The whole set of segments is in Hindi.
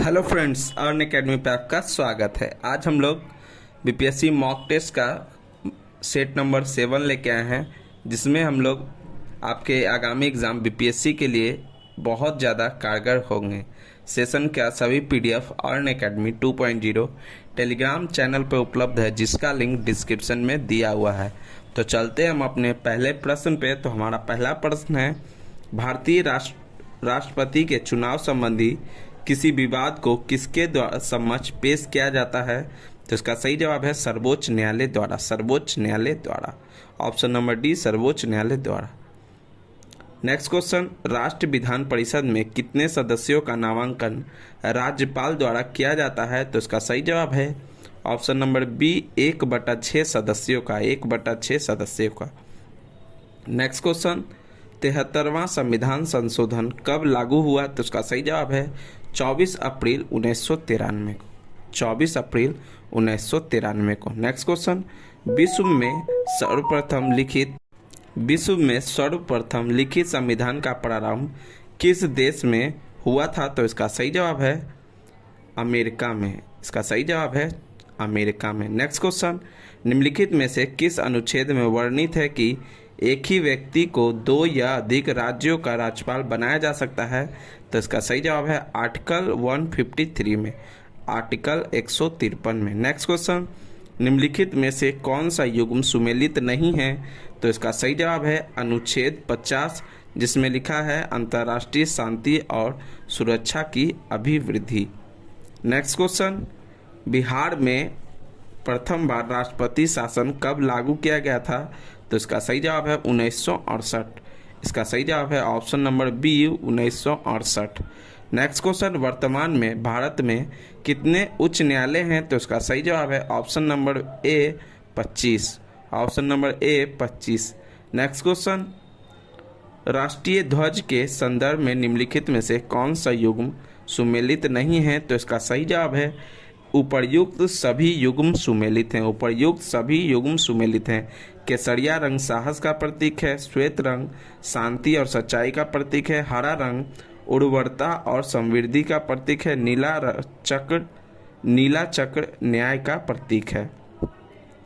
हेलो फ्रेंड्स, अर्न एकेडमी पे आपका स्वागत है। आज हम लोग बीपीएससी मॉक टेस्ट का सेट नंबर 7 लेके आए हैं, जिसमें हम लोग आपके आगामी एग्ज़ाम बीपीएससी के लिए बहुत ज़्यादा कारगर होंगे। सेशन का सभी PDF earn academy 2.0 Telegram channel पर उपलब्ध है, जिसका लिंक डिस्क्रिप्शन में दिया हुआ है। तो चलते हैं हम अपने पहले प्रश्न पे। तो हमारा पहला प्रश्न है, भारतीय राष्ट्रपति के चुनाव संबंधी किसी विवाद को किसके द्वारा समक्ष पेश किया जाता है? तो इसका सही जवाब है सर्वोच्च न्यायालय द्वारा। सर्वोच्च न्यायालय द्वारा, ऑप्शन नंबर डी, सर्वोच्च न्यायालय द्वारा। नेक्स्ट क्वेश्चन, राष्ट्र विधान परिषद में कितने सदस्यों का नामांकन राज्यपाल द्वारा किया जाता है? तो इसका सही जवाब है ऑप्शन नंबर बी, 1/6 सदस्यों का। 1/6 सदस्यों का। नेक्स्ट क्वेश्चन, 73वां संविधान संशोधन कब लागू हुआ? तो इसका सही जवाब है 24 अप्रैल 1993 को। 24 अप्रैल 1993 को। नेक्स्ट क्वेश्चन, विश्व में सर्वप्रथम लिखित संविधान का प्रारंभ किस देश में हुआ था? तो इसका सही जवाब है अमेरिका में। इसका सही जवाब है अमेरिका में। नेक्स्ट क्वेश्चन, निम्नलिखित में से किस अनुच्छेद में वर्णित है कि एक ही व्यक्ति को 2 या अधिक राज्यों का राज्यपाल बनाया जा सकता है? तो इसका सही जवाब है आर्टिकल 153 में, आर्टिकल 153 में। नेक्स्ट क्वेश्चन, निम्नलिखित में से कौन सा युग्म सुमेलित नहीं है? तो इसका सही जवाब है अनुच्छेद 50, जिसमें लिखा है अंतर्राष्ट्रीय शांति और सुरक्षा की अभिवृद्धि। नेक्स्ट क्वेश्चन, बिहार में प्रथम बार राष्ट्रपति शासन कब लागू किया गया था? तो इसका सही जवाब है 1968। इसका सही जवाब है option number B, 1968। Next question, वर्तमान में भारत में कितने उच्च न्यायालय हैं? तो इसका सही जवाब है option number A, 25। Option number A, 25। Next question, राष्ट्रीय ध्वज के संदर्भ में निम्नलिखित में से कौन सा युग्म सुमेलित नहीं है? तो इसका सही जवाब है उपर्युक्त सभी युग्म सुमेलित हैं। उपर्युक्त सभी युग्म सुमेलित हैं। केसरिया रंग साहस का प्रतीक है, श्वेत रंग शांति और सच्चाई का प्रतीक है, हरा रंग उर्वरता और समृद्धि का प्रतीक है, नीला चक्र न्याय का प्रतीक है।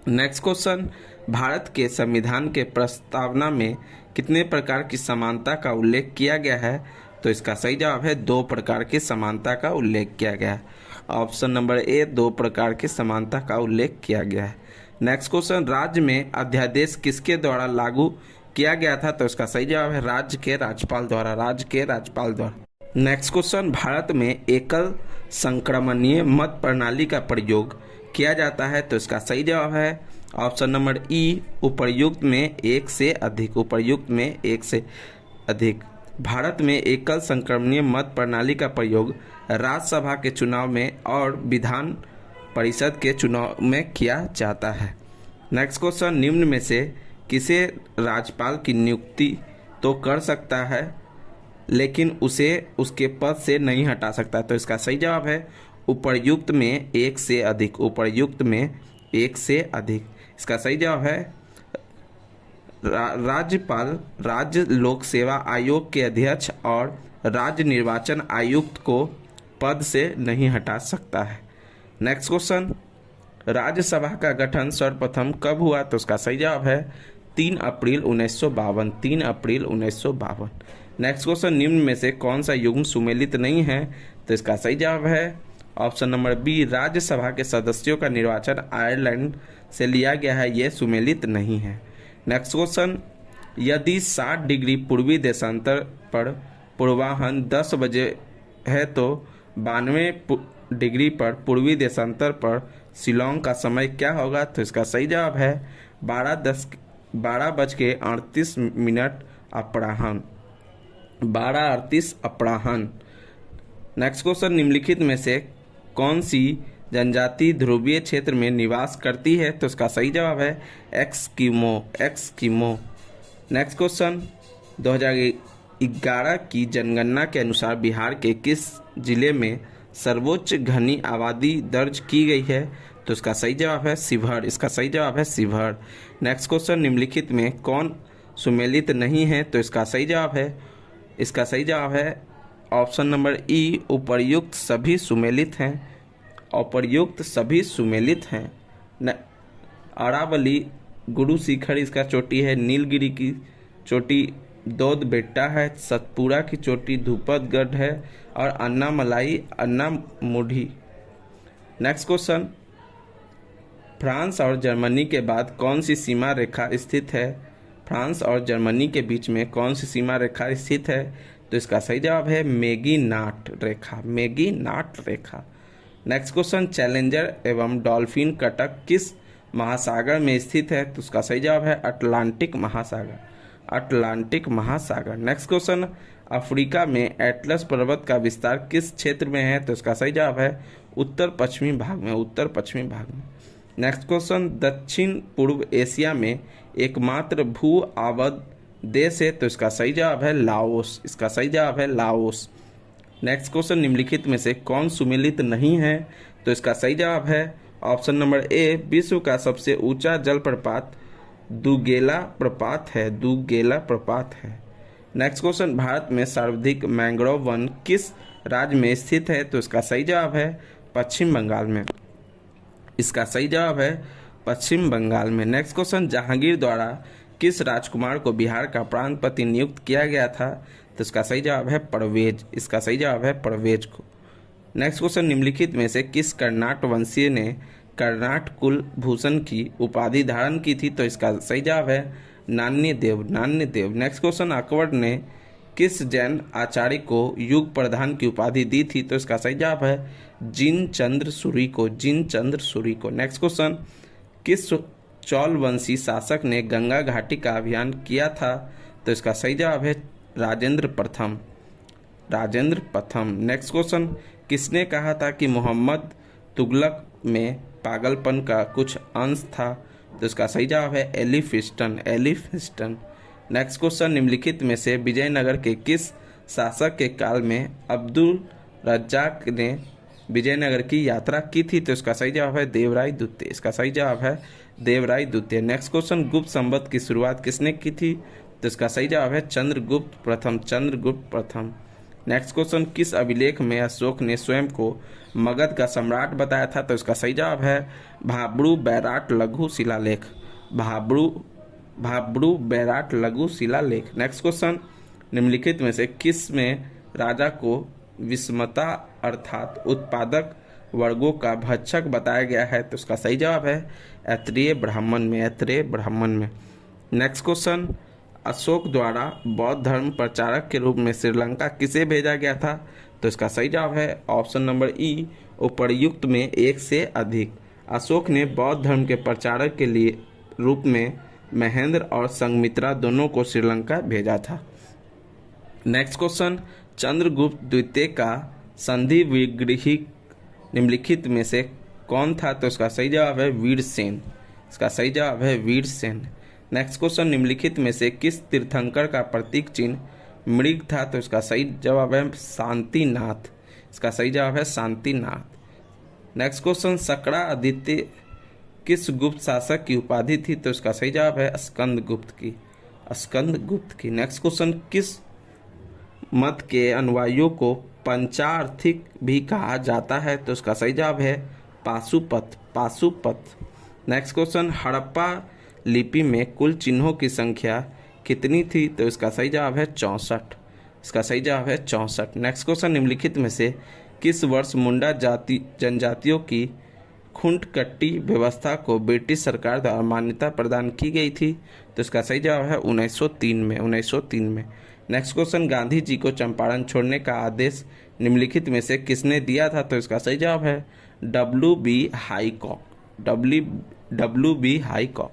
नेक्स्ट क्वेश्चन, भारत के संविधान के प्रस्तावना में कितने प्रकार की समानता का उल्लेख किया गया है? तो इसका सही जवाब है 2 प्रकार की समानता का उल्लेख किया गया है। ऑप्शन नंबर ए, 2 प्रकार की समानता का उल्लेख किया गया है। नेक्स्ट क्वेश्चन, राज्य में अध्यादेश किसके द्वारा लागू किया गया था? तो इसका सही जवाब है राज्य के राज्यपाल द्वारा। राज्य के राज्यपाल द्वारा। नेक्स्ट क्वेश्चन, भारत में एकल संक्रमणीय मत प्रणाली का प्रयोग किया जाता है? तो इसका सही जवाब है ऑप्शन नंबर ई, उपर्युक्त में 1 से अधिक। उपर्युक्त में 1 से अधिक। भारत में एकल संक्रमणीय मत प्रणाली का प्रयोग राज्यसभा के चुनाव में और विधान परिषद के चुनाव में किया जाता है। नेक्स्ट क्वेश्चन, निम्न में से किसे राज्यपाल की नियुक्ति तो कर सकता है, लेकिन उसे उसके पद से नहीं हटा सकता? तो इसका सही जवाब है उपर्युक्त में 1 से अधिक। उपर्युक्त में 1 से अधिक। इसका सही जवाब है राज्यपाल राज्य लोक सेवा आयोग के अध्यक्ष और राज्य निर्वाचन आयुक्त को पद से नहीं हटा सकता है। नेक्स्ट क्वेश्चन, राज्यसभा का गठन सर्वप्रथम कब हुआ? तो उसका सही जवाब है 3 अप्रैल 1952। 3 अप्रैल 1952। नेक्स्ट क्वेश्चन, निम्न में से कौन सा युग्म सुमेलित नहीं है? तो इसका सही जवाब है ऑप्शन नंबर बी, राज्यसभा के सदस्यों का निर्वाचन आयरलैंड से लिया गया है, यह सुमेलित नहीं है। नेक्स्ट क्वेश्चन, यदि 60 डिग्री पूर्वी देशांतर पर पूर्वाह्न 10 बजे है तो 92 डिग्री पर पूर्वी देशांतर पर शिलोंग का समय क्या होगा? तो इसका सही जवाब है 12:38 अपराह्न। 12:38 अपराह्न। नेक्स्ट क्वेश्चन, निम्नलिखित में से कौन सी जनजाति ध्रुवीय क्षेत्र में निवास करती है? तो इसका सही जवाब है एक्सकिमो। नेक्स्ट क्वेश्चन, 2011 की जनगणना के अनुसार बिहार के किस जिले में सर्वोच्च घनी आबादी दर्ज की गई है? तो इसका सही जवाब है शिवहर। इसका सही जवाब है शिवहर। नेक्स्ट क्वेश्चन, निम्नलिखित में कौन सुमेलित नहीं है? तो इसका सही जवाब है ऑप्शन नंबर ई, उपर्युक्त सभी सुमेलित हैं। उपर्युक्त सभी सुमेलित हैं। अरावली गुरु शिखर इसका चोटी है। नीलगिरी की चोटी दौद बेट्टा है। सतपुड़ा की चोटी धूपतगढ़ है। और Annamalai Anamudi. Next question, France और जर्मनी के बाद कौन सी सीमा रेखा स्थित है? फ्रांस और जर्मनी के बीच में कौन सी सीमा रेखा स्थित है? तो इसका सही जवाब है मेगिनाट रेखा। मेगिनाट रेखा। नेक्स्ट क्वेश्चन, चैलेंजर एवं डॉल्फिन कटक किस महासागर में स्थित है? तो उसका सही जवाब है अटलांटिक महासागर। अटलांटिक महासागर। नेक्स्ट क्वेश्चन, अफ्रीका में एटलस पर्वत का विस्तार किस क्षेत्र में है? तो इसका सही जवाब है उत्तर पश्चिमी भाग में। उत्तर पश्चिमी भाग में। नेक्स्ट क्वेश्चन, दक्षिण पूर्व एशिया में एकमात्र भू आबद्ध देश है? तो इसका सही जवाब है लाओस। इसका सही जवाब है लाओस। नेक्स्ट क्वेश्चन, निम्नलिखित में से कौन सुमेलित नहीं है? तो इसका सही जवाब है ऑप्शन नंबर ए, विश्व का सबसे ऊंचा जलप्रपात दुगेला प्रपात है। दुगेला प्रपात है। नेक्स्ट क्वेश्चन, भारत में सर्वाधिक मैंग्रोव वन किस राज्य में स्थित है? तो इसका सही जवाब है पश्चिम बंगाल में। इसका सही जवाब है पश्चिम बंगाल में। नेक्स्ट क्वेश्चन, जहांगीर द्वारा किस राजकुमार को बिहार का प्रांतपति नियुक्त किया गया था? तो इसका सही जवाब है परवेज। इसका सही जवाब है परवेज को। नेक्स्ट क्वेश्चन, निम्नलिखित में से किस कर्नाट वंशीय ने कर्नाट कुल भूषण की उपाधि धारण की थी? तो इसका सही जवाब है नान्यदेव। नान्यदेव। नेक्स्ट क्वेश्चन, अकबर ने किस जैन आचार्य को युग प्रधान की उपाधि दी थी? तो इसका सही जवाब है जिनचंद्र सूरी को। जिनचंद्र सूरी को। नेक्स्ट क्वेश्चन, किस चौल वंशी शासक ने गंगा घाटी का अभियान किया था? तो इसका सही जवाब है राजेंद्र प्रथम। राजेंद्र प्रथम। नेक्स्ट क्वेश्चन, किसने कहा था कि मोहम्मद तुगलक में पागलपन का कुछ अंश था? तो इसका सही जवाब है एलिफिस्टन। एलिफिस्टन। नेक्स्ट क्वेश्चन, निम्नलिखित में से विजयनगर के किस शासक के काल में अब्दुल रज्जाक ने विजयनगर की यात्रा की थी? तो इसका सही जवाब है देवराय द्वितीय। इसका सही जवाब है देवराय द्वितीय। नेक्स्ट क्वेश्चन, गुप्त संवत की शुरुआत किसने की थी? तो इसका सही जवाब है चंद्रगुप्त प्रथम। चंद्रगुप्त प्रथम। नेक्स्ट क्वेश्चन, किस अभिलेख में अशोक ने स्वयं को मगध का सम्राट बताया था? तो इसका सही जवाब है भाब्रू बैराट लघु शिलालेख। भाब्रू बैराट लघु शिलालेख। नेक्स्ट क्वेश्चन, निम्नलिखित में से किस में राजा को विषमता अर्थात उत्पादक वर्गों का भक्षक बताया गया है? तो इसका सही जवाब है ऐत्रेय ब्राह्मण में। ऐत्रेय ब्राह्मण में। नेक्स्ट क्वेश्चन, अशोक द्वारा बौद्ध धर्म प्रचारक के रूप में श्रीलंका किसे भेजा गया था? तो इसका सही जवाब है ऑप्शन नंबर ई, उपर्युक्त में एक से अधिक। अशोक ने बौद्ध धर्म के प्रचारक के लिए रूप में महेंद्र और संघमित्रा दोनों को श्रीलंका भेजा था। नेक्स्ट क्वेश्चन, चंद्रगुप्त द्वितीय का संधि विग्रही निम्नलिखित में से कौन था? तो इसका सही जवाब है वीरसेन। इसका सही जवाब है वीरसेन। नेक्स्ट क्वेश्चन, निम्नलिखित में से किस तीर्थंकर का प्रतीक चिन्ह मृग था? तो इसका सही जवाब है शांतिनाथ। इसका सही जवाब है शांतिनाथ। नेक्स्ट क्वेश्चन, सकड़ा आदित्य किस गुप्त शासक की उपाधि थी? तो इसका सही जवाब है स्कंदगुप्त की। स्कंदगुप्त की। नेक्स्ट क्वेश्चन, किस मत के अनुयायियों को पंचार्थिक भी कहा जाता है? तो इसका सही जवाब है पाशुपत। पाशुपत। नेक्स्ट क्वेश्चन, हड़प्पा लिपि में कुल चिन्हों की संख्या कितनी थी? तो इसका सही जवाब है 64। इसका सही जवाब है 64। नेक्स्ट क्वेश्चन, निम्नलिखित में से किस वर्ष मुंडा जनजातियों की खुंटकट्टी व्यवस्था को ब्रिटिश सरकार द्वारा मान्यता प्रदान की गई थी? तो इसका सही जवाब है 1903 में। 1903 में। नेक्स्ट क्वेश्चन, गांधी जी को चंपारण छोड़ने का आदेश निम्नलिखित में से किसने दिया था? तो इसका सही जवाब है W.B. हाईकॉक। W.B. हाईकॉक।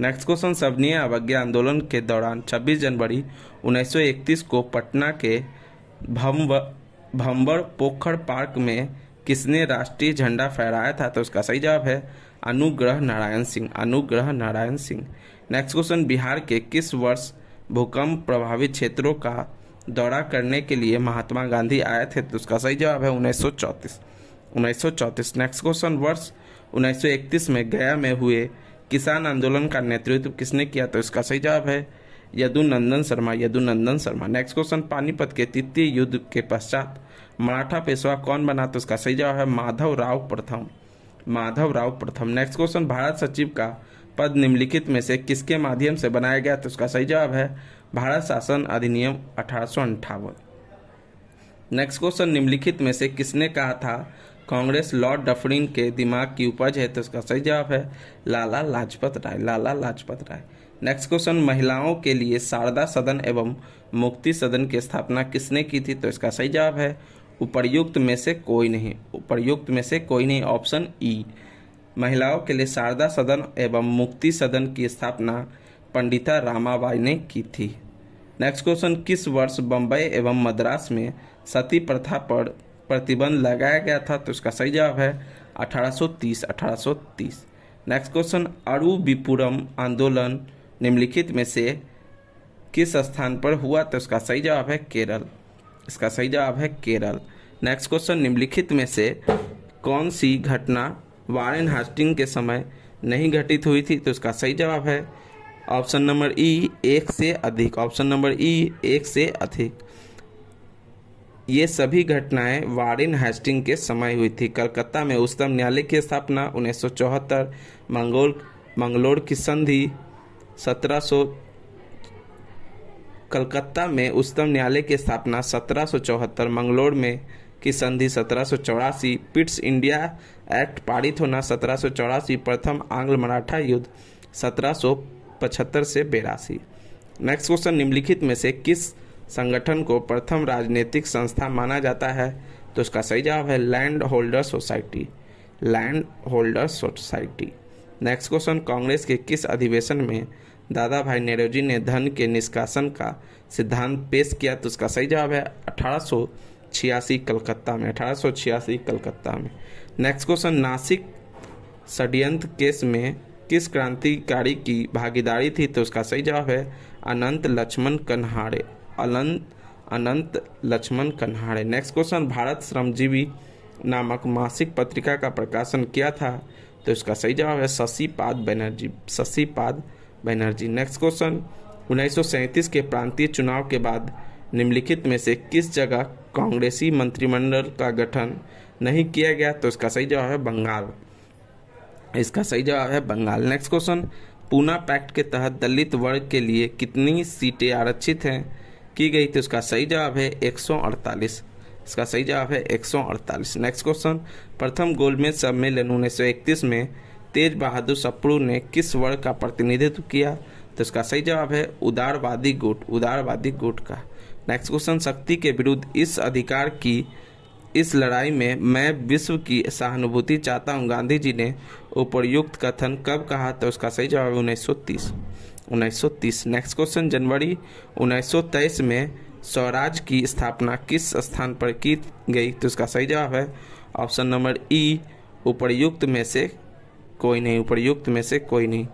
नेक्स्ट क्वेश्चन, सविनय अवज्ञा आंदोलन के दौरान 26 जनवरी 1931 को पटना के भंवर पोखर पार्क में किसने राष्ट्रीय झंडा फहराया था? तो उसका सही जवाब है अनुग्रह नारायण सिंह। अनुग्रह नारायण सिंह। नेक्स्ट क्वेश्चन, बिहार के किस वर्ष भूकंप प्रभावित क्षेत्रों का दौरा करने के लिए महात्मा गांधी आए थे? तो उसका सही जवाब है 1934। 1934। नेक्स्ट क्वेश्चन, वर्ष 1931 में गया में हुए किसान आंदोलन का नेतृत्व किसने किया? तो इसका सही जवाब है यदुनंदन शर्मा, यदुनंदन शर्मा। नेक्स्ट क्वेश्चन, पानीपत के तृतीय युद्ध के पश्चात मराठा पेशवा कौन बना? तो इसका सही जवाब है माधवराव प्रथम, माधवराव प्रथम। नेक्स्ट क्वेश्चन, भारत सचिव का पद निम्नलिखित में से किसके माध्यम से बनाया गया? तो इसका सही जवाब है भारत शासन अधिनियम 1858। नेक्स्ट क्वेश्चन, निम्नलिखित में से किसने कहा था कांग्रेस लॉर्ड डफरिन के दिमाग की उपज है? तो इसका सही जवाब है लाला लाजपत राय, लाला लाजपत राय। नेक्स्ट क्वेश्चन, महिलाओं के लिए शारदा सदन एवं मुक्ति सदन की स्थापना किसने की थी? तो इसका सही जवाब है उपर्युक्त में से कोई नहीं, उपर्युक्त में से कोई नहीं, ऑप्शन ई। महिलाओं के लिए शारदा सदन एवं मुक्ति सदन की स्थापना पंडिता रामाबाई ने की थी। नेक्स्ट क्वेश्चन, किस वर्ष बम्बई एवं मद्रास में सती प्रथा पर प्रतिबंध लगाया गया था? तो इसका सही जवाब है 1830, 1830। नेक्स्ट क्वेश्चन, अरुविपुरम आंदोलन निम्नलिखित में से किस स्थान पर हुआ? तो इसका सही जवाब है केरल, इसका सही जवाब है केरल। नेक्स्ट क्वेश्चन, निम्नलिखित में से कौन सी घटना वारेन हास्टिंग के समय नहीं घटित हुई थी? तो इसका सही जवाब है ऑप्शन नंबर ई, एक से अधिक, ऑप्शन नंबर ई, एक से अधिक। ये सभी घटनाएं वारेन हास्टिंग के समय हुई थी। कलकत्ता में उच्चतम न्यायालय की स्थापना 1974, मंगलोर की संधि 1700, कलकत्ता में उच्चतम न्यायालय की स्थापना 1774, मंगलोर में की संधि 1784, पिट्स इंडिया एक्ट पारित होना 1784, प्रथम आंग्ल मराठा युद्ध 1775 से 82। नेक्स्ट क्वेश्चन, निम्नलिखित में से किस संगठन को प्रथम राजनीतिक संस्था माना जाता है? तो इसका सही जवाब है land holder society, land holder society. Next question, Congress के किस अधिवेशन में दादा भाई नौरोजी ने धन के निष्कासन का सिद्धांत पेश किया? तो उसका सही जवाब है 1886 कलकत्ता में, 1886 कलकत्ता में। नेक्स्ट क्वेश्चन, नासिक षड्यंत्र केस में किस क्रांतिकारी की भागीदारी थी? तो उसका सही जवाब है अनंत लक्ष्मण कन्हाड़े, अनंत लक्ष्मण कन्हाड़े। नेक्स्ट क्वेश्चन, भारत श्रमजीवी नामक मासिक पत्रिका का प्रकाशन किया था? तो इसका सही जवाब है शशिपाद बनर्जी, शशिपाद बनर्जी। नेक्स्ट क्वेश्चन, 1937 के प्रांतीय चुनाव के बाद निम्नलिखित में से किस जगह कांग्रेसी मंत्रिमंडल का गठन नहीं किया गया? तो इसका सही जवाब है बंगाल, इसका सही जवाब है Bengal. Next question, Poona pact के तहत दलित वर्ग के लिए कितनी सीटें आरक्षित हैं की गई? तो इसका सही जवाब है 148, इसका सही जवाब है 148। नेक्स्ट क्वेश्चन, प्रथम गोलमेज सम्मेलन 1931 में तेज बहादुर सप्रू ने किस वर्ग का प्रतिनिधित्व किया? तो इसका सही जवाब है उदारवादी गुट, उदारवादी गुट का। नेक्स्ट क्वेश्चन, शक्ति के विरुद्ध इस अधिकार की इस लड़ाई में मैं विश्व की सहानुभूति चाहता हूं, गांधी जी ने उपर्युक्त कथन कब कहा? तो उसका सही जवाब है 1930, 1930। नेक्स्ट क्वेश्चन, जनवरी 1923 में स्वराज की स्थापना किस स्थान पर की गई? तो इसका सही जवाब है ऑप्शन नंबर ई, उपर्युक्त में से कोई नहीं, उपर्युक्त में से कोई नहीं।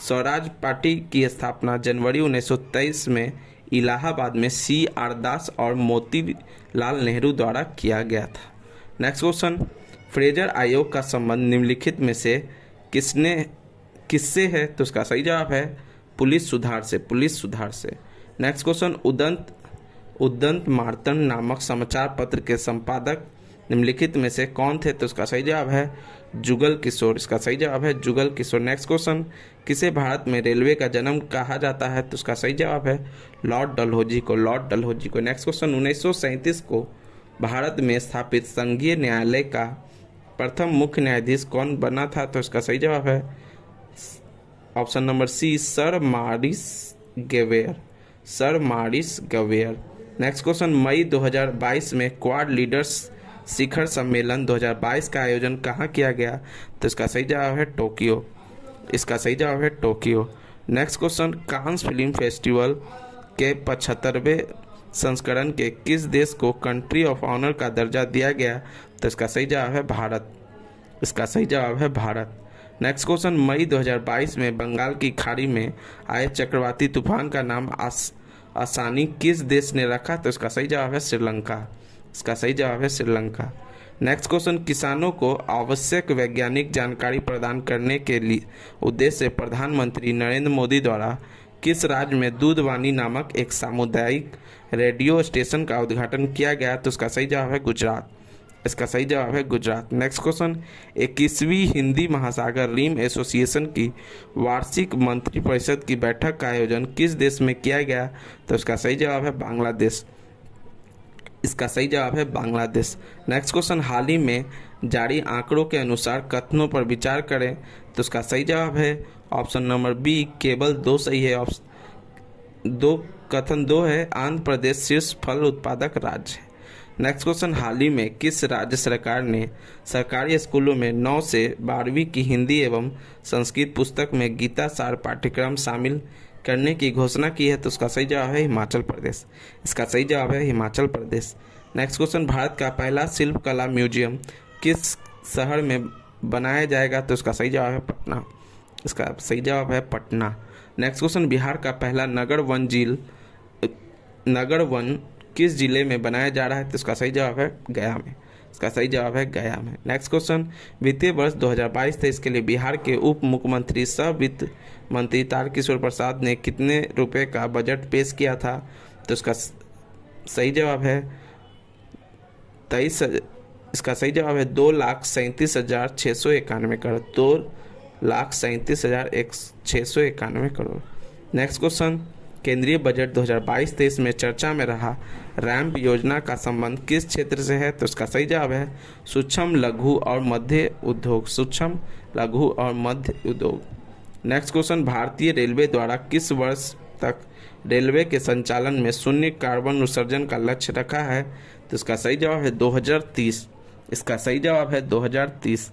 स्वराज पार्टी की स्थापना जनवरी 1923 में इलाहाबाद में CR दास और मोतीलाल नेहरू द्वारा किया गया था। नेक्स्ट क्वेश्चन, फ्रेजर आयोग का संबंध निम्नलिखित में से किससे है? तो उसका सही जवाब है पुलिस सुधार से, पुलिस सुधार से। नेक्स्ट क्वेश्चन, उदंत मार्तंड नामक समाचार पत्र के संपादक निम्नलिखित में से कौन थे? तो उसका सही जवाब है जुगल किशोर, इसका सही जवाब है जुगल किशोर। नेक्स्ट क्वेश्चन, किसे भारत में रेलवे का जन्म कहा जाता है? तो उसका सही जवाब है लॉर्ड डलहौजी को, लॉर्ड डलहौजी को। नेक्स्ट क्वेश्चन, 1937 को भारत में स्थापित संघीय न्यायालय का प्रथम मुख्य न्यायाधीश कौन बना था? तो इसका सही जवाब है option number C, sir Maurice Gwyer, sir Maurice Gwyer. Next question, मई 2022 में क्वाड लीडर्स शिखर सम्मेलन 2022 का आयोजन कहाँ किया गया? तो इसका सही जवाब है टोक्यो, इसका सही जवाब है Tokyo. Next question, Cannes film festival के 75वें संस्करण के किस देश को कंट्री ऑफ ऑनर का दर्जा दिया गया? तो इसका सही जवाब है भारत, इसका सही जवाब है भारत। नेक्स्ट क्वेश्चन, मई 2022 में बंगाल की खाड़ी में आए चक्रवाती तूफान का नाम आसानी किस देश ने रखा? तो इसका सही जवाब है श्रीलंका, इसका सही जवाब है श्रीलंका। नेक्स्ट क्वेश्चन, किसानों को आवश्यक वैज्ञानिक जानकारी प्रदान करने के लिए उद्देश्य से प्रधानमंत्री नरेंद्र मोदी द्वारा किस राज्य में दूधवानी नामक एक सामुदायिक रेडियो स्टेशन का उद्घाटन किया गया? तो इसका सही जवाब है गुजरात। इसका सही जवाब है गुजरात। नेक्स्ट क्वेश्चन, 21वीं हिंदी महासागर रीम एसोसिएशन की वार्षिक मंत्रिपरिषद की बैठक का आयोजन किस देश में किया गया? तो इसका सही जवाब है बांग्लादेश। इसका सही जवाब है बांग्लादेश। नेक्स्ट क्वेश्चन, हाल ही में जारी आंकड़ों के अनुसार कथनों पर विचार करें। तो इसका सही जवाब है ऑप्शन नंबर बी, केवल 2 सही है। ऑप्शन 2, कथन 2 है, आंध्र प्रदेश शीर्ष फल उत्पादक राज्य है। नेक्स्ट क्वेश्चन, हाल ही में किस राज्य सरकार ने सरकारी स्कूलों में 9 से 12वीं की हिंदी एवं संस्कृत पुस्तक में गीता सार पाठ्यक्रम शामिल करने की घोषणा की है? तो उसका सही जवाब है हिमाचल प्रदेश। इसका सही जवाब है हिमाचल प्रदेश। नेक्स्ट क्वेश्चन, भारत का पहला शिल्पकला म्यूजियम किस शहर में बनाया जाएगा? तो उसका सही जवाब है पटना। इसका सही जवाब है पटना। नेक्स्ट क्वेश्चन, बिहार का पहला नगर वन किस जिले में बनाया जा रहा है? तो इसका सही जवाब है गया में। इसका सही जवाब है गया में। नेक्स्ट क्वेश्चन, वित्तीय वर्ष 2022-23 के लिए बिहार के उप मुख्यमंत्री सह वित्त मंत्री तारकिशोर प्रसाद ने कितने रुपए का बजट पेश किया था? तो इसका सही जवाब है 23। इसका सही जवाब है 2,37,691 करोड़। 2,37,691 करोड़। नेक्स्ट क्वेश्चन, केंद्रीय बजट 2022-23 में चर्चा में रहा रैंप योजना का संबंध किस क्षेत्र से है? तो इसका सही जवाब है सूक्ष्म लघु और मध्य उद्योग। सूक्ष्म लघु और मध्य उद्योग। नेक्स्ट क्वेश्चन, भारतीय रेलवे द्वारा किस वर्ष तक रेलवे के संचालन में शून्य कार्बन उत्सर्जन का लक्ष्य रखा है? तो इसका सही जवाब है 2030। इसका सही जवाब है 2030।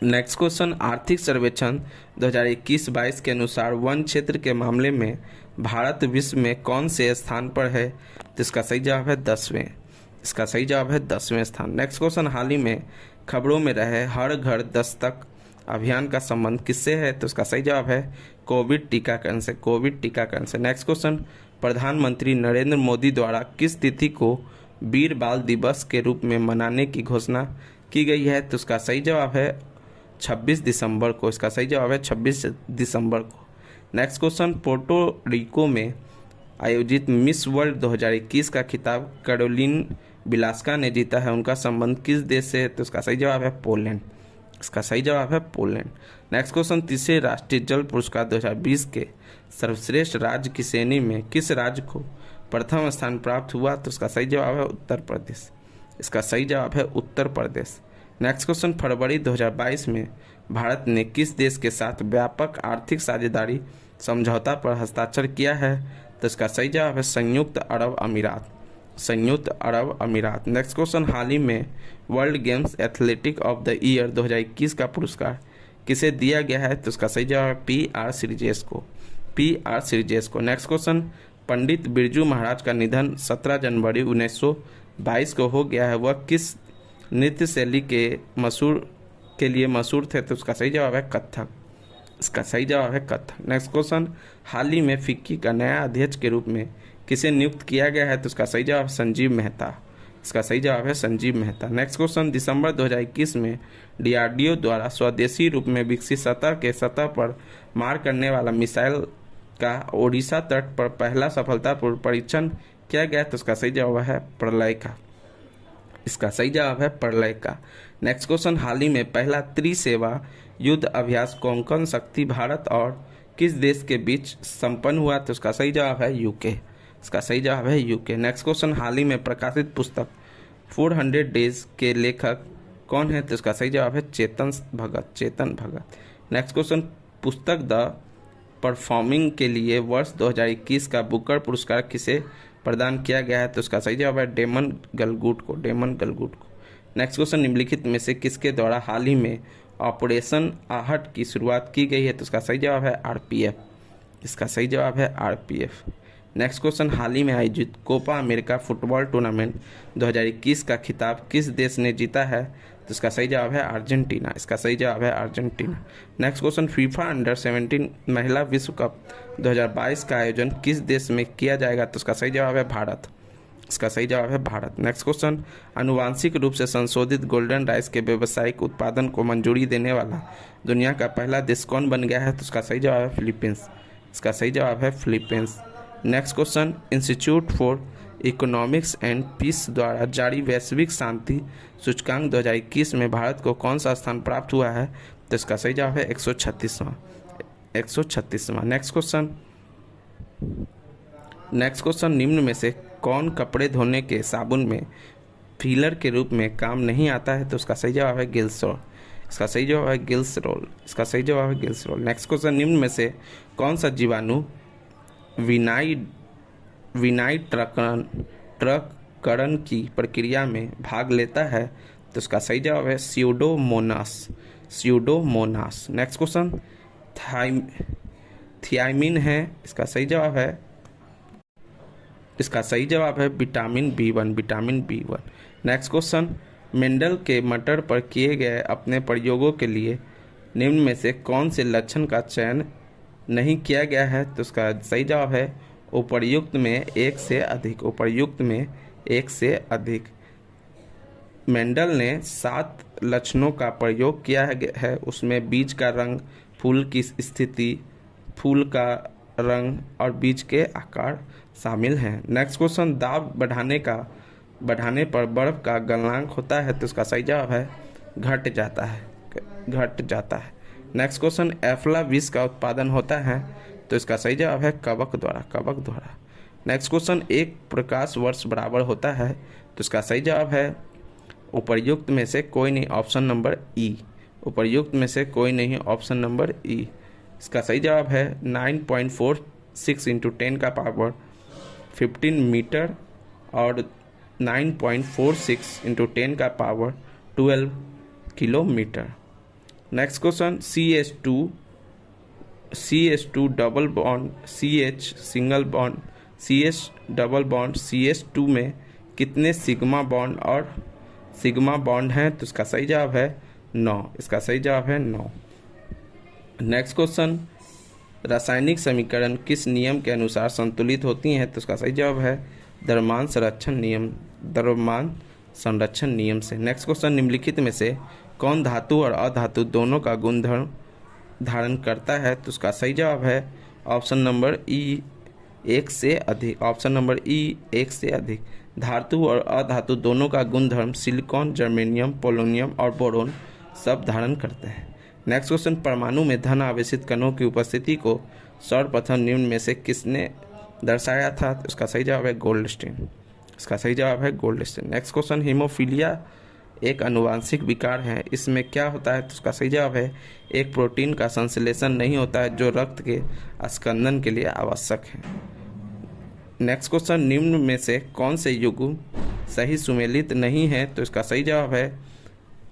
नेक्स्ट क्वेश्चन, आर्थिक सर्वेक्षण 2021-22 के अनुसार वन क्षेत्र के मामले में भारत विश्व में कौन से स्थान पर है? तो इसका सही जवाब है 10वें। इसका सही जवाब है 10वें स्थान। नेक्स्ट क्वेश्चन, हाल ही में खबरों में रहे हर घर दस्तक अभियान का संबंध किससे है? तो इसका सही जवाब है कोविड टीकाकरण से। कोविड टीकाकरण से। नेक्स्ट क्वेश्चन, प्रधानमंत्री नरेंद्र मोदी द्वारा किस तिथि को वीर बाल दिवस के रूप में मनाने की घोषणा की गई है? तो उसका सही जवाब है 26 दिसंबर को। इसका सही जवाब है 26 दिसंबर को। नेक्स्ट क्वेश्चन, पोर्टो रिको में आयोजित मिस वर्ल्ड 2021 का खिताब कैरोलिन बिलास्का ने जीता है। उनका संबंध किस देश से है? तो उसका सही जवाब है पोलैंड। इसका सही जवाब है पोलैंड। नेक्स्ट क्वेश्चन, तीसरे राष्ट्रीय जल पुरस्कार 2020 के सर्वश्रेष्ठ राज्य की श्रेणी में किस राज्य को प्रथम स्थान प्राप्त हुआ? तो उसका सही जवाब है उत्तर प्रदेश। इसका सही जवाब है उत्तर प्रदेश। नेक्स्ट क्वेश्चन, फरवरी 2022 में भारत ने किस देश के साथ व्यापक आर्थिक साझेदारी समझौता पर हस्ताक्षर किया है? तो इसका सही जवाब है संयुक्त अरब अमीरात। संयुक्त अरब अमीरात। नेक्स्ट क्वेश्चन, हाल ही में world games athletic of the year 2021 का पुरस्कार किसे दिया गया है? तो इसका सही जवाब है PR श्रीजेश को। PR श्रीजेश को। नेक्स्ट क्वेश्चन, पंडित बिरजू महाराज का निधन 17 जनवरी 1922 को हो गया है। वह किस नृत्य शैली के लिए मशहूर थे? तो उसका सही जवाब है कथक। इसका सही जवाब है कथक। नेक्स्ट क्वेश्चन, हाल ही में फिक्की का नया अध्यक्ष के रूप में किसे नियुक्त किया गया है? तो उसका सही जवाब संजीव मेहता। इसका सही जवाब है संजीव मेहता। नेक्स्ट क्वेश्चन, दिसंबर 2021 में DRDO द्वारा स्वदेशी रूप में विकसित सतह पर मार करने वाला मिसाइल का ओडिशा तट पर पहला सफलतापूर्वक परीक्षण किया गया। तो उसका सही जवाब है प्रलय का। इसका सही जवाब है प्रलय का। नेक्स्ट क्वेश्चन, हाल ही में पहला त्रिसेवा युद्ध अभ्यास कोंकण शक्ति भारत और किस देश के बीच संपन्न हुआ? तो उसका सही जवाब है UK। इसका सही जवाब है UK। नेक्स्ट क्वेश्चन, हाल ही में प्रकाशित पुस्तक 400 डेज के लेखक कौन है? तो इसका सही जवाब है चेतन भगत। चेतन भगत। नेक्स्ट क्वेश्चन, पुस्तक द परफॉर्मिंग के लिए वर्ष 2021 का बुकर पुरस्कार किसे प्रदान किया गया है? तो उसका सही जवाब है डेमन गलगुट को। डेमन गलगुट को। नेक्स्ट क्वेश्चन, निम्नलिखित में से किसके द्वारा हाल ही में ऑपरेशन आहट की शुरुआत की गई है? तो उसका सही जवाब है RPF। इसका सही जवाब है RPF। नेक्स्ट क्वेश्चन, हाल ही में आयोजित कोपा अमेरिका फुटबॉल टूर्नामेंट 2021 का खिताब किस देश ने जीता है? तो इसका सही जवाब है अर्जेंटीना। इसका सही जवाब है Argentina. Next question, FIFA under-17 महिला विश्व कप 2022 का आयोजन किस देश में किया जाएगा? तो इसका सही जवाब है भारत। इसका सही जवाब है भारत। नेक्स्ट क्वेश्चन, आनुवांशिक रूप से संशोधित गोल्डन राइस के व्यावसायिक उत्पादन को मंजूरी देने वाला दुनिया का पहला देश कौन बन गया है? तो उसका सही जवाब है फिलीपींस। इसका सही जवाब है Philippines. Next question, institute for economics and peace द्वारा जारी वैश्विक शांति सूचकांक 2021 में भारत को कौन सा स्थान प्राप्त हुआ है? तो इसका सही जवाब है 136वां। नेक्स्ट क्वेश्चन, निम्न में से कौन कपड़े धोने के साबुन में फीलर के रूप में काम नहीं आता है? तो उसका सही जवाब है ग्लिसरॉल। इसका सही जवाब है ग्लिसरॉल। नेक्स्ट क्वेश्चन, निम्न में से कौन सा जीवाणु विनाई ट्रककरण की प्रक्रिया में भाग लेता है? तो उसका सही जवाब है स्यूडोमोनास। नेक्स्ट क्वेश्चन, थियामिन है, इसका सही जवाब है vitamin B1. Next question, Mendel के मटर पर किए गए अपने प्रयोगों के लिए निम्न में से कौन से लक्षण का चयन नहीं किया गया है? तो उसका सही जवाब है उपर्युक्त में एक से अधिक। मेंडल ने 7 लक्षणों का प्रयोग किया है, उसमें बीज का रंग, फूल की स्थिति, फूल का रंग और बीज के आकार शामिल हैं। नेक्स्ट क्वेश्चन, दाब बढ़ाने पर बर्फ का गलनांक होता है? तो उसका सही जवाब है घट जाता है। नेक्स्ट क्वेश्चन, एफ्ला विष का उत्पादन होता है? तो इसका सही जवाब है कवक द्वारा। नेक्स्ट क्वेश्चन, एक प्रकाश वर्ष बराबर होता है? तो इसका सही जवाब है उपर्युक्त में से कोई नहीं, ऑप्शन नंबर ई। इसका सही जवाब है 9.46 × 10 का पावर 15 मीटर और 9.46 × 10 का power 12 kilometre. Next question, CH2 double bond CH single bond CH double bond CH2 में कितने सिग्मा बॉन्ड हैं? तो इसका सही जवाब है 9। नेक्स्ट क्वेश्चन, रासायनिक समीकरण किस नियम के अनुसार संतुलित होती हैं? तो इसका सही जवाब है द्रव्यमान संरक्षण नियम से। नेक्स्ट क्वेश्चन, निम्नलिखित में से कौन धातु और अधातु दोनों का गुणधर्म धारण करता है? तो उसका सही जवाब है ऑप्शन नंबर ई, एक से अधिक। धातु और अधातु दोनों का गुणधर्म सिलिकॉन, जर्मेनियम, पोलोनियम और बोरोन सब धारण करते हैं। नेक्स्ट क्वेश्चन, परमाणु में धन आवेशित कणों की उपस्थिति को सर्वप्रथम निम्न में से किसने दर्शाया था? तो इसका सही जवाब है गोल्डस्टीन। नेक्स्ट क्वेश्चन, हीमोफीलिया एक आनुवांशिक विकार है, इसमें क्या होता है? तो उसका सही जवाब है एक प्रोटीन का संश्लेषण नहीं होता है जो रक्त के स्कंदन के लिए आवश्यक है। नेक्स्ट क्वेश्चन, निम्न में से कौन से युग्म सही सुमेलित नहीं है? तो इसका सही जवाब है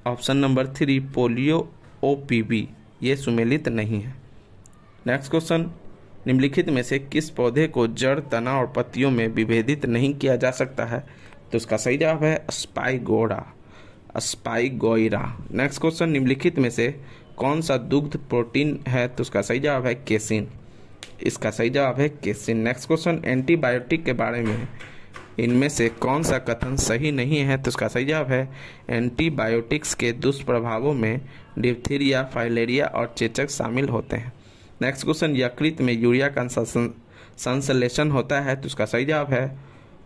ऑप्शन नंबर 3 पोलियो OPB, ये सुमेलित नहीं है। नेक्स्ट क्वेश्चन, निम्नलिखित में से किस पौधे को जड़, तना और पत्तियों में विभेदित नहीं किया जा सकता है? तो इसका सही जवाब है स्पाइगोइरा। नेक्स्ट क्वेश्चन, निम्नलिखित में से कौन सा दुग्ध प्रोटीन है? तो उसका सही जवाब है केसिन। नेक्स्ट क्वेश्चन, एंटीबायोटिक के बारे में इनमें से कौन सा कथन सही नहीं है? तो उसका सही जवाब है एंटीबायोटिक्स के दुष्प्रभावों में डिप्थीरिया, फाइलेरिया और चेचक शामिल होते हैं। नेक्स्ट क्वेश्चन, यकृत में यूरिया का संश्लेषण होता है? तो उसका सही जवाब है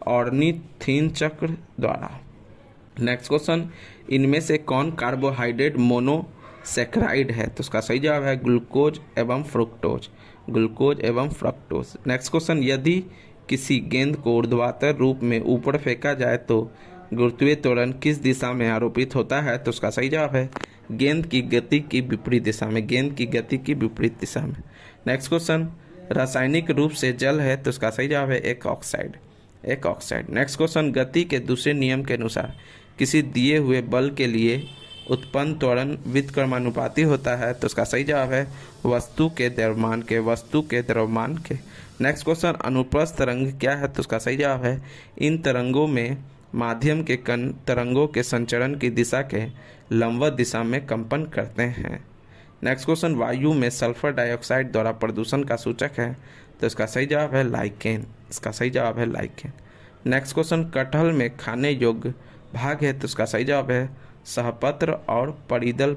ऑर्निथिन चक्र द्वारा। नेक्स्ट क्वेश्चन, इनमें से कौन कार्बोहाइड्रेट मोनोसैकेराइड है? तो उसका सही जवाब है ग्लूकोज एवं फ्रुक्टोज। नेक्स्ट क्वेश्चन, यदि किसी गेंद को ऊर्ध्वाधर रूप में ऊपर फेंका जाए तो गुरुत्वीय त्वरण किस दिशा में आरोपित होता है? तो उसका सही जवाब है गेंद की गति की विपरीत दिशा में। नेक्स्ट क्वेश्चन, रासायनिक रूप से जल है? तो उसका सही जवाब है एक ऑक्साइड। नेक्स्ट क्वेश्चन, गति के दूसरे नियम के अनुसार किसी दिए हुए बल के लिए उत्पन्न त्वरण व्युत्क्रमानुपाती होता है? तो उसका सही जवाब है वस्तु के द्रव्यमान के। नेक्स्ट क्वेश्चन, अनुप्रस्थ तरंग क्या है? तो उसका सही जवाब है इन तरंगों में माध्यम के कण तरंगों के संचरण की दिशा के लंबवत दिशा में कंपन करते हैं। नेक्स्ट क्वेश्चन, वायु में सल्फर डाइऑक्साइड द्वारा प्रदूषण का सूचक है? तो इसका सही जवाब है लाइकेन। नेक्स्ट क्वेश्चन, कटहल में खाने योग्य भाग है? तो उसका सही जवाब है सहपत्र और परिदल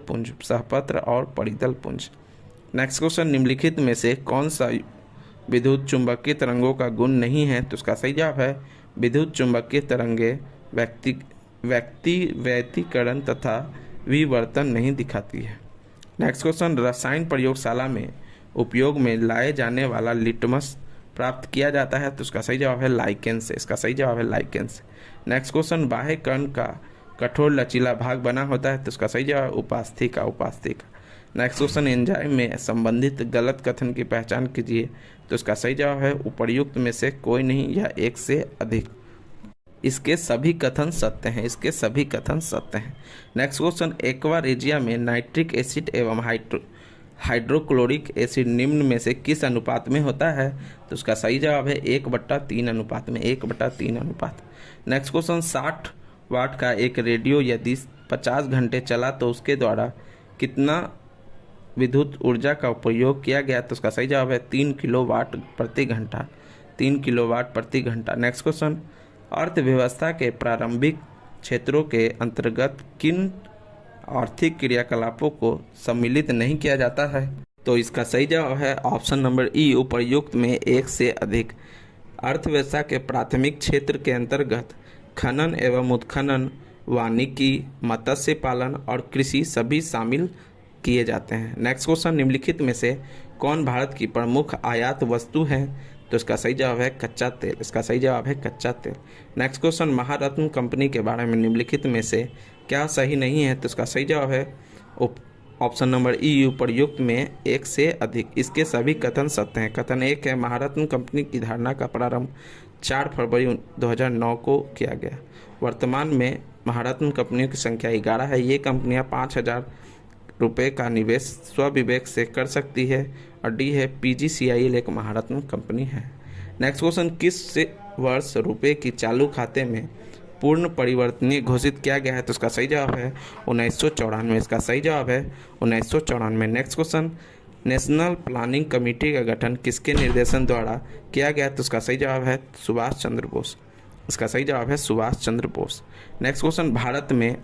पुंज। नेक्स्ट क्वेश्चन, निम्नलिखित में से कौन सा विद्युत चुंबकीय तरंगों का गुण नहीं है, तो इसका सही जवाब है विद्युत चुंबकीय तरंगे व्यतिकरण तथा विवर्तन नहीं दिखाती है। नेक्स्ट क्वेश्चन, रसायन प्रयोगशाला में उपयोग में लाए जाने वाला लिटमस प्राप्त किया जाता है, तो इसका सही जवाब है लाइकेन से। इसका सही जवाब है लाइकेन से। नेक्स्ट क्वेश्चन, बाह्य कर्ण का कठोर लचीला भाग बना होता है, तो इसका सही जवाब उपास्थि का। नेक्स्ट क्वेश्चन, एंजाइम में संबंधित गलत कथन की पहचान कीजिए, तो इसका सही जवाब है उपर्युक्त में से कोई नहीं या एक से अधिक। इसके सभी कथन सत्य हैं, इसके सभी कथन सत्य हैं। नेक्स्ट क्वेश्चन, एक्वा रेजिया में नाइट्रिक एसिड एवं हाइड्रोक्लोरिक एसिड निम्न में से किस अनुपात में होता है, तो उसका सही जवाब है 1/3 अनुपात में, 1/3 अनुपात। नेक्स्ट क्वेश्चन, 60 वाट का एक रेडियो यदि 50 घंटे चला तो उसके द्वारा कितना विद्युत ऊर्जा का उपयोग किया गया, तो उसका सही जवाब है 3 किलोवाट प्रति घंटा, 3 किलोवाट प्रति घंटा। नेक्स्ट क्वेश्चन, अर्थव्यवस्था के प्रारंभिक क्षेत्रों के अंतर्गत किन आर्थिक क्रियाकलापों को सम्मिलित नहीं किया जाता है, तो इसका सही जवाब है ऑप्शन नंबर ई, उपर्युक्त में एक से अधिक। अर्थव्यवस्था के प्राथमिक क्षेत्र के अंतर्गत खनन एवं उत्खनन, वानिकी, मत्स्य पालन और कृषि सभी शामिल किए जाते हैं। नेक्स्ट क्वेश्चन, निम्नलिखित में से कौन भारत की प्रमुख आयात वस्तु है, तो इसका सही जवाब है कच्चा तेल। इसका सही जवाब है कच्चा तेल। नेक्स्ट क्वेश्चन, महारत्न कंपनी के बारे में निम्नलिखित में से क्या सही नहीं है, तो इसका सही जवाब है ऑप्शन नंबर ई, उपर्युक्त में एक से अधिक। इसके सभी कथन सत्य हैं। कथन 1 है, महारत्न कंपनी की धारणा का प्रारंभ 4 फरवरी 2009 को किया गया। वर्तमान में महारत्न कंपनियों की संख्या 11 है। ये कंपनियां 5,000 रुपये का निवेश स्वविवेक से कर सकती है। और डी है, PGCIL एक महारत्न कंपनी है। नेक्स्ट क्वेश्चन, किस वर्ष रुपये की चालू खाते में पूर्ण परिवर्तनीय घोषित किया गया है, तो इसका सही जवाब है 1994। इसका सही जवाब है 1994। Next question, national planning committee का गठन किसके निर्देशन द्वारा किया गया, तो इसका सही जवाब है सुभाष चंद्र बोस। इसका सही जवाब है सुभाष चंद्र बोस। नेक्स्ट क्वेश्चन, भारत में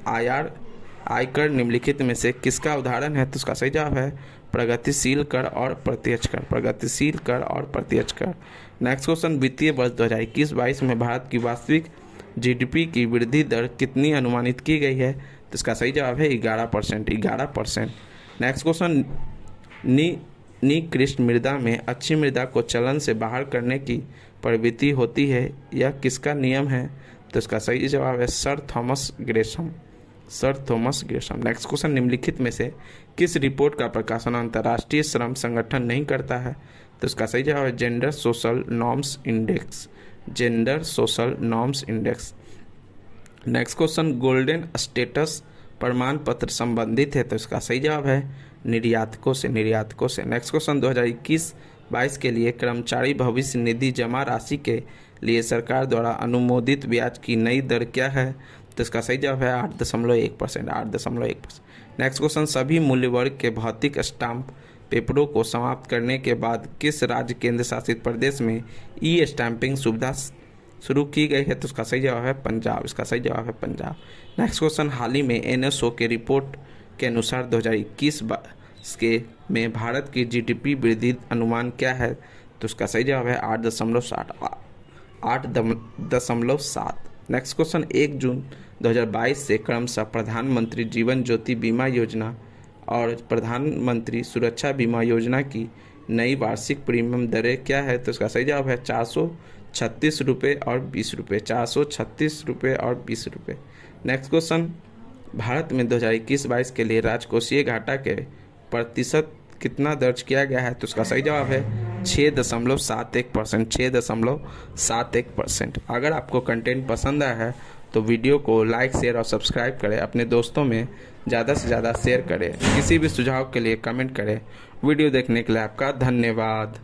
आयकर निम्नलिखित में से किसका उदाहरण है, तो उसका सही जवाब है प्रगतिशील कर और प्रत्यक्ष कर, प्रगतिशील कर और प्रत्यक्ष कर। नेक्स्ट क्वेश्चन, वित्तीय वर्ष 2021-22 में भारत की वास्तविक GDP की वृद्धि दर कितनी अनुमानित की गई है, तो इसका सही जवाब है 11%, 11%। नेक्स्ट क्वेश्चन, निकृष्ट मृदा में अच्छी मृदा को चलन से बाहर करने की प्रवृत्ति होती है, यह किसका नियम है, तो इसका सही जवाब है sir Thomas Gresham. Next question, निम्नलिखित में से किस रिपोर्ट का प्रकाशन अंतर्राष्ट्रीय श्रम संगठन नहीं करता है, तो इसका सही जवाब है gender social norms index, gender social norms index. Next question, golden status प्रमाण पत्र संबंधित है, तो इसका सही जवाब है निर्यातकों से। नेक्स्ट क्वेश्चन, 2021-22 के लिए कर्मचारी भविष्य निधि जमा राशि के लिए सरकार द्वारा अनुमोदित ब्याज की नई दर क्या है, तो इसका सही जवाब है 8.1%, 8.1%। नेक्स्ट क्वेश्चन, सभी मूल्य वर्ग के भौतिक स्टाम्प पेपरों को समाप्त करने के बाद किस राज्य केंद्र शासित प्रदेश में ई स्टैंपिंग सुविधा शुरू की गई है, तो उसका सही जवाब है पंजाब। इसका सही जवाब है पंजाब। नेक्स्ट क्वेश्चन, हाल ही में NSO के रिपोर्ट के अनुसार 2021-22 के में भारत की GDP वृद्धि अनुमान क्या है, तो उसका सही जवाब है 8.7। नेक्स्ट क्वेश्चन, 1 जून 2022 से क्रमशः प्रधानमंत्री जीवन ज्योति बीमा योजना और प्रधानमंत्री सुरक्षा बीमा योजना की नई वार्षिक प्रीमियम दरें क्या है, तो इसका सही जवाब है 436 रुपये और 20 रुपये, 436 रुपये और 20 रुपये। नेक्स्ट क्वेश्चन, भारत में 2021-22 के लिए राजकोषीय घाटा के प्रतिशत कितना दर्ज किया गया है, तो उसका सही जवाब है 6.71%, 6.71%। अगर आपको कंटेंट पसंद आया है तो वीडियो को लाइक, शेयर और सब्सक्राइब करें। अपने दोस्तों में ज़्यादा से ज़्यादा शेयर करें। किसी भी सुझाव के लिए कमेंट करें। वीडियो देखने के लिए आपका धन्यवाद।